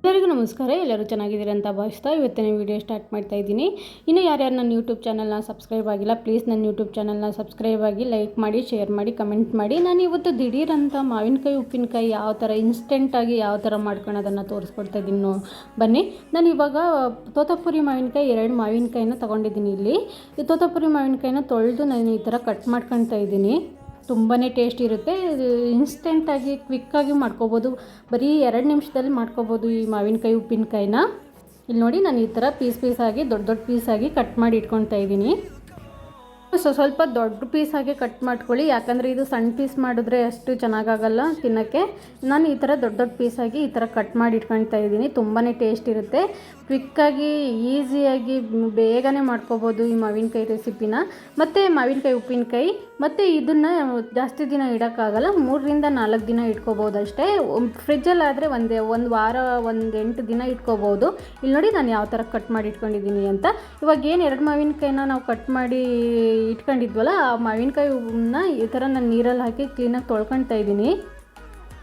ಎಲ್ಲರಿಗೂ ನಮಸ್ಕಾರ. ಎಲ್ಲರೂ ಚೆನ್ನಾಗಿದ್ದೀರಿ ಅಂತ ಭಾವಿಸ್ತಾ ಇವತ್ತಿನ ವಿಡಿಯೋ ಸ್ಟಾರ್ಟ್ ಮಾಡ್ತಾ ಇದ್ದೀನಿ. ಇನ್ನು ಯಾರ್ಯಾರು ನನ್ನ ಯೂಟ್ಯೂಬ್ ಚಾನಲ್ನ ಸಬ್ಸ್ಕ್ರೈಬ್ ಆಗಿಲ್ಲ, ಪ್ಲೀಸ್ ನನ್ನ ಯೂಟ್ಯೂಬ್ ಚಾನಲ್ನ ಸಬ್ಸ್ಕ್ರೈಬ್ ಆಗಿ, ಲೈಕ್ ಮಾಡಿ, ಶೇರ್ ಮಾಡಿ, ಕಮೆಂಟ್ ಮಾಡಿ. ನಾನು ಇವತ್ತು ದಿಢೀರಂತ ಮಾವಿನಕಾಯಿ ಉಪ್ಪಿನಕಾಯಿ ಯಾವ ಥರ ಇನ್ಸ್ಟೆಂಟಾಗಿ ಯಾವ ಥರ ಮಾಡ್ಕೊಳ್ಳೋದನ್ನು ತೋರಿಸ್ಕೊಡ್ತಾ ಇದ್ದೀನಿ. ಬನ್ನಿ. ನಾನು ಇವಾಗ ತೋತಾಪುರಿ ಮಾವಿನಕಾಯಿ 2 ಮಾವಿನಕಾಯಿನ ತೊಗೊಂಡಿದ್ದೀನಿ. ಇಲ್ಲಿ ಈ ತೋತಾಪುರಿ ಮಾವಿನಕಾಯಿನ ತೊಳೆದು ನಾನು ಈ ಥರ ಕಟ್ ಮಾಡ್ಕೊಳ್ತಾ ಇದ್ದೀನಿ. ತುಂಬಾ ಟೇಸ್ಟ್ ಇರುತ್ತೆ. ಇನ್ಸ್ಟೆಂಟಾಗಿ ಕ್ವಿಕ್ಕಾಗಿ ಮಾಡ್ಕೋಬೋದು. ಬರೀ 2 ನಿಮಿಷದಲ್ಲಿ ಮಾಡ್ಕೋಬೋದು ಈ ಮಾವಿನಕಾಯಿ ಉಪ್ಪಿನಕಾಯಿನ. ಇಲ್ಲಿ ನೋಡಿ, ನಾನು ಈ ಥರ ಪೀಸಾಗಿ ದೊಡ್ಡ ಪೀಸಾಗಿ ಕಟ್ ಮಾಡಿ ಇಟ್ಕೊಳ್ತಾ ಇದ್ದೀನಿ. ಸ್ವಲ್ಪ ದೊಡ್ಡ ಪೀಸಾಗಿ ಕಟ್ ಮಾಡ್ಕೊಳ್ಳಿ, ಯಾಕಂದರೆ ಇದು ಸಣ್ಣ ಪೀಸ್ ಮಾಡಿದ್ರೆ ಅಷ್ಟು ಚೆನ್ನಾಗಾಗಲ್ಲ ತಿನ್ನೋಕ್ಕೆ. ನಾನು ಈ ಥರ ದೊಡ್ಡ ಪೀಸಾಗಿ ಈ ಥರ ಕಟ್ ಮಾಡಿ ಇಟ್ಕೊಳ್ತಾ ಇದ್ದೀನಿ. ತುಂಬಾ ಟೇಸ್ಟ್ ಇರುತ್ತೆ. ಕ್ವಿಕ್ಕಾಗಿ ಈಸಿಯಾಗಿ ಬೇಗನೆ ಮಾಡ್ಕೋಬೋದು ಈ ಮಾವಿನಕಾಯಿ ರೆಸಿಪಿನ. ಮತ್ತು ಮಾವಿನಕಾಯಿ ಉಪ್ಪಿನಕಾಯಿ ಮತ್ತು ಇದನ್ನು ಜಾಸ್ತಿ ದಿನ ಇಡೋಕ್ಕಾಗಲ್ಲ, 3 ರಿಂದ 4 ದಿನ ಇಟ್ಕೋಬೋದು ಅಷ್ಟೇ. ಫ್ರಿಜ್ಜಲ್ಲಾದರೆ ಒಂದು ವಾರ 8 ದಿನ ಇಟ್ಕೋಬೋದು. ಇಲ್ಲಿ ನೋಡಿ ನಾನು ಯಾವ ಥರ ಕಟ್ ಮಾಡಿ ಇಟ್ಕೊಂಡಿದ್ದೀನಿ ಅಂತ. ಇವಾಗ ಏನು 2 ಮಾವಿನಕಾಯಿನ ನಾವು ಕಟ್ ಮಾಡಿ ಇಟ್ಕೊಂಡಿದ್ವಲ್ಲ, ಆ ಮಾವಿನಕಾಯಿನ ಈ ಥರ ನಾನು ನೀರಲ್ಲಿ ಹಾಕಿ ಕ್ಲೀನಾಗಿ ತೊಳ್ಕೊಳ್ತಾ ಇದ್ದೀನಿ.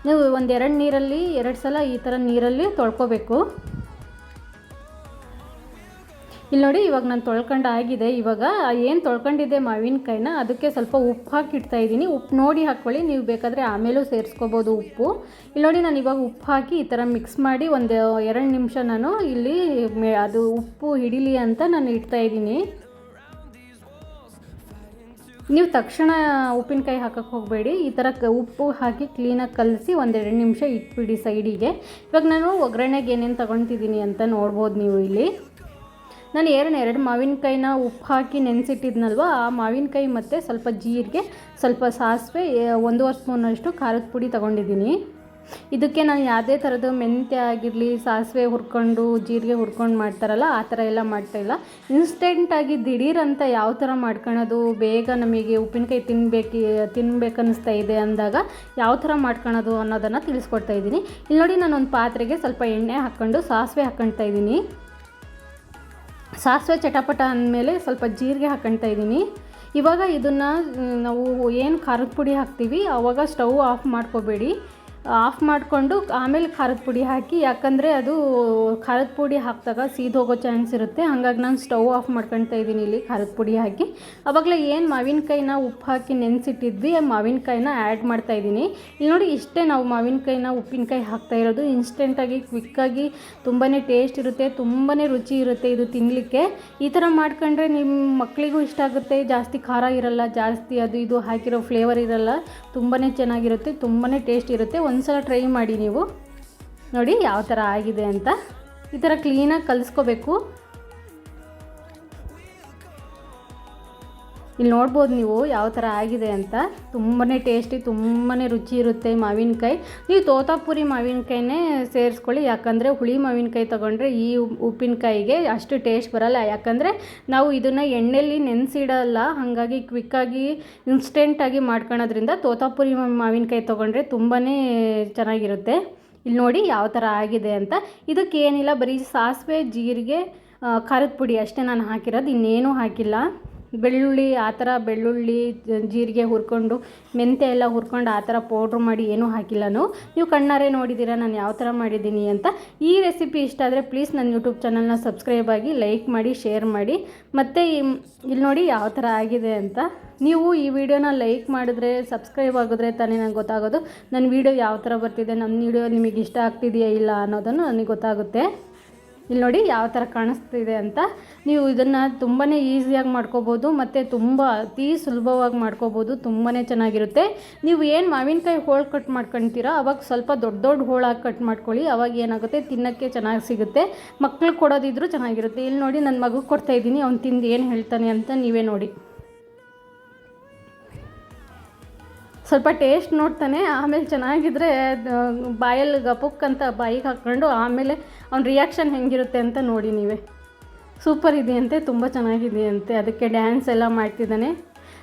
ನೀವು 2 ಸಲ ಈ ಥರ ನೀರಲ್ಲಿ ತೊಳ್ಕೊಬೇಕು. ಇಲ್ಲಿ ನೋಡಿ, ಇವಾಗ ನಾನು ತೊಳ್ಕೊಂಡು ಆಗಿದೆ. ಇವಾಗ ಏನು ತೊಳ್ಕೊಂಡಿದ್ದೆ ಮಾವಿನಕಾಯಿನ ಅದಕ್ಕೆ ಸ್ವಲ್ಪ ಉಪ್ಪು ಹಾಕಿ ಇಡ್ತಾ ಇದ್ದೀನಿ. ಉಪ್ಪು ನೋಡಿ ಹಾಕ್ಕೊಳ್ಳಿ, ನೀವು ಬೇಕಾದರೆ ಆಮೇಲೂ ಸೇರಿಸ್ಕೋಬೋದು ಉಪ್ಪು. ಇಲ್ಲಿ ನೋಡಿ, ನಾನು ಇವಾಗ ಉಪ್ಪು ಹಾಕಿ ಈ ಥರ ಮಿಕ್ಸ್ ಮಾಡಿ 2 ನಿಮಿಷ ನಾನು ಇಲ್ಲಿ ಅದು ಉಪ್ಪು ಹಿಡೀಲಿ ಅಂತ ನಾನು ಇಡ್ತಾ ಇದ್ದೀನಿ. ನೀವು ತಕ್ಷಣ ಉಪ್ಪಿನಕಾಯಿ ಹಾಕೋಕ್ಕೆ ಹೋಗಬೇಡಿ. ಈ ಥರ ಉಪ್ಪು ಹಾಕಿ ಕ್ಲೀನಾಗಿ ಕಲಸಿ 2 ನಿಮಿಷ ಇಟ್ಬಿಡಿ ಸೈಡಿಗೆ. ಇವಾಗ ನಾನು ಒಗ್ಗರಣೆಗೆ ಏನೇನು ತೊಗೊಳ್ತಿದ್ದೀನಿ ಅಂತ ನೋಡ್ಬೋದು ನೀವು ಇಲ್ಲಿ. ನಾನು 2 ಮಾವಿನಕಾಯಿನ ಉಪ್ಪು ಹಾಕಿ ನೆನೆಸಿಟ್ಟಿದ್ನಲ್ವ, ಆ ಮಾವಿನಕಾಯಿ ಮತ್ತು ಸ್ವಲ್ಪ ಜೀರಿಗೆ, ಸ್ವಲ್ಪ ಸಾಸಿವೆ, 1.5 ಸ್ಪೂನಷ್ಟು ಖಾರದ ಪುಡಿ ತೊಗೊಂಡಿದ್ದೀನಿ. ಇದಕ್ಕೆ ನಾನು ಯಾವುದೇ ಥರದ್ದು ಮೆಂತ್ಯ ಆಗಿರಲಿ, ಸಾಸಿವೆ ಹುರ್ಕೊಂಡು ಜೀರಿಗೆ ಹುರ್ಕೊಂಡು ಮಾಡ್ತಾರಲ್ಲ, ಆ ಥರ ಎಲ್ಲ ಮಾಡ್ತಾಯಿಲ್ಲ. ಇನ್ಸ್ಟೆಂಟಾಗಿ ದಿಢೀರಂತ ಯಾವ ಥರ ಮಾಡ್ಕೊಳ್ಳೋದು, ಬೇಗ ನಮಗೆ ಉಪ್ಪಿನಕಾಯಿ ತಿನ್ನಬೇಕನ್ನಿಸ್ತಾ ಇದೆ ಅಂದಾಗ ಯಾವ ಥರ ಮಾಡ್ಕೊಳ್ಳೋದು ಅನ್ನೋದನ್ನು ತಿಳಿಸ್ಕೊಡ್ತಾ ಇದ್ದೀನಿ. ಇಲ್ಲಿ ನೋಡಿ, ನಾನು ಒಂದು ಪಾತ್ರೆಗೆ ಸ್ವಲ್ಪ ಎಣ್ಣೆ ಹಾಕ್ಕೊಂಡು ಸಾಸಿವೆ ಹಾಕ್ಕೊಳ್ತಾ ಇದ್ದೀನಿ. ಸಾಸಿವೆ ಚಟಪಟ ಅಂದಮೇಲೆ ಸ್ವಲ್ಪ ಜೀರಿಗೆ ಹಾಕ್ಕೊಳ್ತಾ ಇದ್ದೀನಿ. ಇವಾಗ ಇದನ್ನು ನಾವು ಏನು ಖಾರದ ಪುಡಿ ಹಾಕ್ತೀವಿ ಆವಾಗ ಸ್ಟವ್ ಆಫ್ ಮಾಡ್ಕೋಬೇಡಿ. ಆಫ್ ಮಾಡಿಕೊಂಡು ಆಮೇಲೆ ಖಾರದ ಪುಡಿ ಹಾಕಿ, ಯಾಕಂದರೆ ಅದು ಖಾರದ ಪುಡಿ ಹಾಕಿದಾಗ ಸೀದೋಗೋ ಚಾನ್ಸ್ ಇರುತ್ತೆ. ಹಾಗಾಗಿ ನಾನು ಸ್ಟವ್ ಆಫ್ ಮಾಡ್ಕೊಳ್ತಾ ಇದ್ದೀನಿ ಇಲ್ಲಿ ಖಾರದ ಪುಡಿ ಹಾಕಿ. ಆವಾಗಲೇ ಏನು ಮಾವಿನಕಾಯಿನ ಉಪ್ಪು ಹಾಕಿ ನೆನೆಸಿಟ್ಟಿದ್ವಿ, ಆ ಮಾವಿನಕಾಯಿನ ಆ್ಯಡ್ ಮಾಡ್ತಾ ಇದ್ದೀನಿ. ಇಲ್ಲಿ ನೋಡಿ, ಇಷ್ಟೇ ನಾವು ಮಾವಿನಕಾಯಿನ ಉಪ್ಪಿನಕಾಯಿ ಹಾಕ್ತಾ ಇರೋದು. ಇನ್ಸ್ಟೆಂಟಾಗಿ ಕ್ವಿಕ್ಕಾಗಿ ತುಂಬಾ ಟೇಸ್ಟ್ ಇರುತ್ತೆ, ತುಂಬಾ ರುಚಿ ಇರುತ್ತೆ ಇದು ತಿನ್ನಲಿಕ್ಕೆ. ಈ ಥರ ಮಾಡ್ಕೊಂಡ್ರೆ ನಿಮ್ಮ ಮಕ್ಕಳಿಗೂ ಇಷ್ಟ ಆಗುತ್ತೆ. ಜಾಸ್ತಿ ಖಾರ ಇರಲ್ಲ, ಜಾಸ್ತಿ ಅದು ಇದು ಹಾಕಿರೋ ಫ್ಲೇವರ್ ಇರಲ್ಲ. ತುಂಬಾ ಚೆನ್ನಾಗಿರುತ್ತೆ, ತುಂಬಾ ಟೇಸ್ಟ್ ಇರುತ್ತೆ. ಒಂದ್ಸಲ ಟ್ರೈ ಮಾಡಿ ನೀವು. ನೋಡಿ ಯಾವ ಥರ ಆಗಿದೆ ಅಂತ. ಈ ಥರ ಕ್ಲೀನಾಗಿ ಕಲಿಸ್ಕೋಬೇಕು. ಇಲ್ಲಿ ನೋಡ್ಬೋದು ನೀವು ಯಾವ ಥರ ಆಗಿದೆ ಅಂತ. ತುಂಬಾ ಟೇಸ್ಟಿ, ತುಂಬಾ ರುಚಿ ಇರುತ್ತೆ ಮಾವಿನಕಾಯಿ. ನೀವು ತೋತಾಪುರಿ ಮಾವಿನಕಾಯಿನೇ ಸೇರಿಸ್ಕೊಳ್ಳಿ, ಯಾಕಂದರೆ ಹುಳಿ ಮಾವಿನಕಾಯಿ ತೊಗೊಂಡ್ರೆ ಈ ಉಪ್ಪಿನಕಾಯಿಗೆ ಅಷ್ಟು ಟೇಸ್ಟ್ ಬರೋಲ್ಲ. ಯಾಕಂದರೆ ನಾವು ಇದನ್ನು ಎಣ್ಣೆಯಲ್ಲಿ ನೆನೆಸಿಡಲ್ಲ, ಹಾಗಾಗಿ ಕ್ವಿಕ್ಕಾಗಿ ಇನ್ಸ್ಟೆಂಟಾಗಿ ಮಾಡ್ಕೊಳೋದ್ರಿಂದ ತೋತಾಪುರಿ ಮಾವಿನಕಾಯಿ ತೊಗೊಂಡ್ರೆ ತುಂಬಾ ಚೆನ್ನಾಗಿರುತ್ತೆ. ಇಲ್ಲಿ ನೋಡಿ ಯಾವ ಥರ ಆಗಿದೆ ಅಂತ. ಇದಕ್ಕೆ ಏನಿಲ್ಲ, ಬರೀ ಸಾಸಿವೆ, ಜೀರಿಗೆ, ಖಾರದ ಪುಡಿ ಅಷ್ಟೇ ನಾನು ಹಾಕಿರೋದು, ಇನ್ನೇನೂ ಹಾಕಿಲ್ಲ. ಬೆಳ್ಳುಳ್ಳಿ ಜೀರಿಗೆ ಹುರ್ಕೊಂಡು, ಮೆಂತ್ಯ ಎಲ್ಲ ಹುರ್ಕೊಂಡು ಆ ಥರ ಪೌಡ್ರ್ ಮಾಡಿ ಏನೂ ಹಾಕಿಲ್ಲನು. ನೀವು ಕಣ್ಣಾರೆ ನೋಡಿದ್ದೀರಾ ನಾನು ಯಾವ ಥರ ಮಾಡಿದ್ದೀನಿ ಅಂತ. ಈ ರೆಸಿಪಿ ಇಷ್ಟ ಆದರೆ ಪ್ಲೀಸ್ ನನ್ನ ಯೂಟ್ಯೂಬ್ ಚಾನಲ್ನ ಸಬ್ಸ್ಕ್ರೈಬ್ ಆಗಿ, ಲೈಕ್ ಮಾಡಿ, ಶೇರ್ ಮಾಡಿ. ಮತ್ತು ಇಲ್ಲಿ ನೋಡಿ ಯಾವ ಥರ ಆಗಿದೆ ಅಂತ. ನೀವು ಈ ವಿಡಿಯೋನ ಲೈಕ್ ಮಾಡಿದ್ರೆ, ಸಬ್ಸ್ಕ್ರೈಬ್ ಆಗಿದ್ರೆ ತಾನೇ ನನಗೆ ಗೊತ್ತಾಗೋದು ನನ್ನ ವಿಡಿಯೋ ಯಾವ ಥರ ಬರ್ತಿದೆ, ನನ್ನ ವಿಡಿಯೋ ನಿಮಗೆ ಇಷ್ಟ ಆಗ್ತಿದೆಯಾ ಇಲ್ಲ ಅನ್ನೋದನ್ನು ನನಗೆ ಗೊತ್ತಾಗುತ್ತೆ. ಇಲ್ಲಿ ನೋಡಿ ಯಾವ ಥರ ಕಾಣಿಸ್ತಿದೆ ಅಂತ. ನೀವು ಇದನ್ನು ತುಂಬಾ ಈಸಿಯಾಗಿ ಮಾಡ್ಕೋಬೋದು ಮತ್ತು ತುಂಬ ಅತಿ ಸುಲಭವಾಗಿ ಮಾಡ್ಕೋಬೋದು. ತುಂಬಾ ಚೆನ್ನಾಗಿರುತ್ತೆ. ನೀವು ಏನು ಮಾವಿನಕಾಯಿ ಹೋಳು ಕಟ್ ಮಾಡ್ಕೊಳ್ತೀರಾ ಅವಾಗ ಸ್ವಲ್ಪ ದೊಡ್ಡ ಹೋಳಾಗಿ ಕಟ್ ಮಾಡ್ಕೊಳ್ಳಿ. ಅವಾಗ ಏನಾಗುತ್ತೆ, ತಿನ್ನೋಕ್ಕೆ ಚೆನ್ನಾಗಿ ಸಿಗುತ್ತೆ. ಮಕ್ಳಿಗೆ ಕೊಡೋದಿದ್ರೂ ಚೆನ್ನಾಗಿರುತ್ತೆ. ಇಲ್ಲಿ ನೋಡಿ, ನನ್ನ ಮಗುಗೆ ಕೊಡ್ತಾಯಿದ್ದೀನಿ, ಅವ್ನು ತಿಂದು ಏನು ಹೇಳ್ತಾನೆ ಅಂತ ನೀವೇ ನೋಡಿ. ಸ್ವಲ್ಪ ಟೇಸ್ಟ್ ನೋಡ್ತಾನೆ, ಆಮೇಲೆ ಚೆನ್ನಾಗಿದ್ರೆ ಬಾಯಲ್ಲಿ ಗಪುಕ್ ಅಂತ ಬಾಯಿಗೆ ಹಾಕ್ಕೊಂಡು ಆಮೇಲೆ ಅವ್ನ ರಿಯಾಕ್ಷನ್ ಹೆಂಗಿರುತ್ತೆ ಅಂತ ನೋಡಿ ನೀವೇ. ಸೂಪರ್ ಇದೆಯಂತೆ, ತುಂಬ ಚೆನ್ನಾಗಿದೆಯಂತೆ, ಅದಕ್ಕೆ ಡ್ಯಾನ್ಸ್ ಎಲ್ಲ ಮಾಡ್ತಿದ್ದಾನೆ.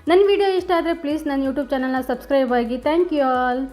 ನನ್ನ ವಿಡಿಯೋ ಇಷ್ಟ ಆದರೆ ಪ್ಲೀಸ್ ನನ್ನ ಯೂಟ್ಯೂಬ್ ಚಾನಲ್ನ ಸಬ್ಸ್ಕ್ರೈಬ್ ಆಗಿ. Thank you all.